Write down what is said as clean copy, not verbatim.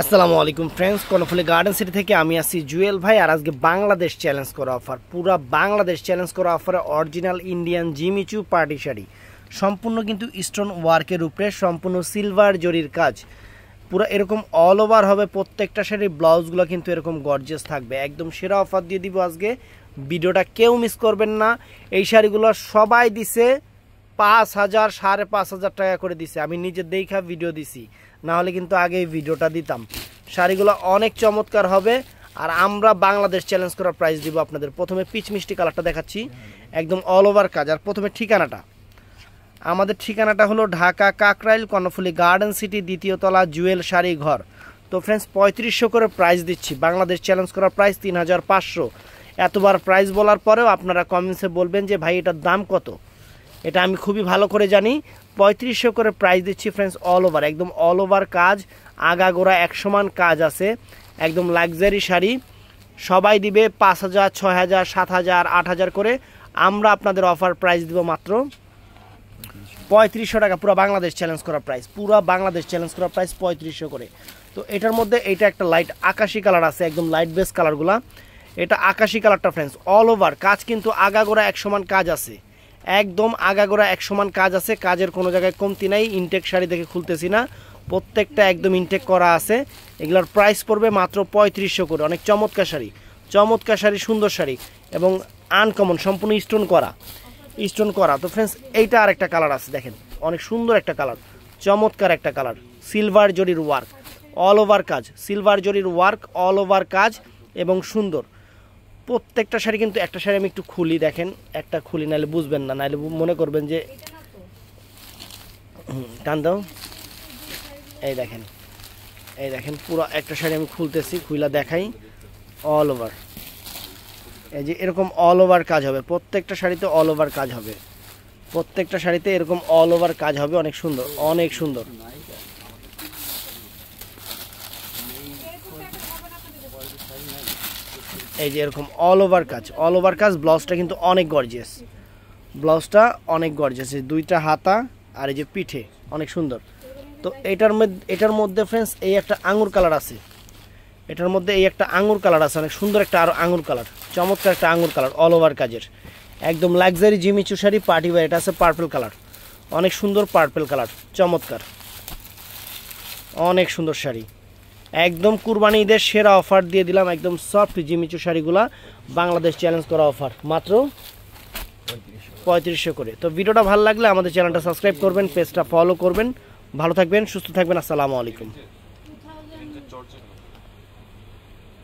আসসালামু আলাইকুম friends, Karnaphuli garden city থেকে আমি আছি জুয়েল ভাই। আর আজকে বাংলাদেশ চ্যালেঞ্জ করা অফার, পুরো বাংলাদেশ চ্যালেঞ্জ করা অফারে original Indian Jimmy Choo party sari, সম্পূর্ণ কিন্তু স্টোন ওয়ার্কের উপরে, সম্পূর্ণ সিলভার জরির কাজ, পুরো এরকম অল ওভার হবে। প্রত্যেকটা শাড়ির ব্লাউজগুলো কিন্তু এরকম গর্জিয়াস থাকবে। একদম সেরা অফার দিয়ে দিব আজকে, ভিডিওটা কেউ মিস করবেন না। এই শাড়িগুলো সবাই দিছে 5,000 5,500 টাকা করে দিছে। আমি নিজে দেখা ভিডিও দিছি, না হলে কিন্তু আগে এই ভিডিওটা দিতাম। শাড়িগুলো অনেক চমৎকার হবে আর আমরা বাংলাদেশ চ্যালেঞ্জ করার প্রাইস দিব আপনাদের। প্রথমে পিচ মিষ্টি কালারটা দেখাচ্ছি, একদম অল ওভার কাজ। আর প্রথমে ঠিকানাটা, আমাদের ঠিকানাটা হলো ঢাকা কাকরাইল কর্ণফুলী গার্ডেন সিটি, দ্বিতীয় তলা, জুয়েল শাড়ি ঘর। তো ফ্রেন্ডস 3500 করে প্রাইস দিচ্ছি, বাংলাদেশ চ্যালেঞ্জ করার প্রাইস 3500। এতবার প্রাইস বলার পরেও আপনারা কমেন্টসে বলবেন যে ভাই এটার দাম কত, এটা আমি খুবই ভালো করে জানি। 3500 করে প্রাইস দিচ্ছি ফ্রেন্ডস, অল ওভার, একদম অল ওভার কাজ, আগাগোড়া এক সমান কাজ আছে, একদম লাক্সারি শাড়ি। সবাই দিবে 5,000, 6,000, 7,000, 8,000 করে। আমরা আপনাদের অফার প্রাইস দিব মাত্র 3500 টাকা। পুরো বাংলাদেশ চ্যালেঞ্জ করা প্রাইস, পুরো বাংলাদেশ চ্যালেঞ্জ করা প্রাইস 3500 করে। তো এটার মধ্যে এটা একটা লাইট আকাশি কালার আছে, একদম লাইট বেস কালারগুলা। এটা আকাশি কালারটা ফ্রেন্ডস, অল ওভার কাজ, কিন্তু আগাগোড়া এক সমান কাজ আছে, একদম আগাগোড়া এক সমান কাজ আছে, কাজের কোনো জায়গায় কমতি নাই। ইনটেক শাড়ি দেখে খুলতেছি না, প্রত্যেকটা একদম ইনটেক করা আছে। এগুলোর প্রাইস পড়বে মাত্র 3500 করে। অনেক চমৎকার শাড়ি, চমৎকার শাড়ি, সুন্দর শাড়ি এবং আনকমন, সম্পূর্ণ স্টোন করা, স্টোন করা। তো ফ্রেন্ডস এইটা আরেকটা কালার আছে, দেখেন অনেক সুন্দর একটা কালার, চমৎকার একটা কালার, সিলভার জরির ওয়ার্ক, অল ওভার কাজ, সিলভার জরির ওয়ার্ক, অল ওভার কাজ এবং সুন্দর। প্রত্যেকটা শাড়ি কিন্তু, একটা শাড়ি আমি একটু খুলি, দেখেন একটা খুলি, নাহলে বুঝবেন না, নাহলে মনে করবেন যে টান দাও। এই দেখেন, এই দেখেন পুরো একটা শাড়ি আমি খুলতেছি, খুইলা দেখাই। অল ওভার, এই যে এরকম অল ওভার কাজ হবে, প্রত্যেকটা শাড়িতে অল ওভার কাজ হবে, প্রত্যেকটা শাড়িতে এরকম অল ওভার কাজ হবে। অনেক সুন্দর, অনেক সুন্দর। এই যে এরকম অল ওভার কাজ, অল ওভার কাজ। ব্লাউজটা কিন্তু অনেক গর্জিয়াস, ব্লাউজটা অনেক গর্জিয়াস, দুইটা হাতা আর এই যে পিঠে অনেক সুন্দর। তো এটার মধ্যে ফ্রেন্ডস এই একটা আঙুর কালার আছে, এটার মধ্যে এই একটা আঙুর কালার আছে, অনেক সুন্দর একটা আর আঙুর কালার, চমৎকার একটা আঙুর কালার, অল ওভার কাজের, একদম luxury Jimmy Choo sari, party wear. এটা আছে পার্পল কালার, অনেক সুন্দর পার্পল কালার, চমৎকার, অনেক সুন্দর শাড়ি। একদম কুরবানি ঈদের সেরা অফার দিয়ে দিলাম, একদম সফট জিমিচু শাড়িগুলা, বাংলাদেশ চ্যালেঞ্জ করা অফার মাত্র 3500 করে। তো ভিডিওটা ভালো লাগলে আমাদের চ্যানেলটা সাবস্ক্রাইব করবেন, পেজটা ফলো করবেন। ভালো থাকবেন, সুস্থ থাকবেন, আসসালামু আলাইকুম।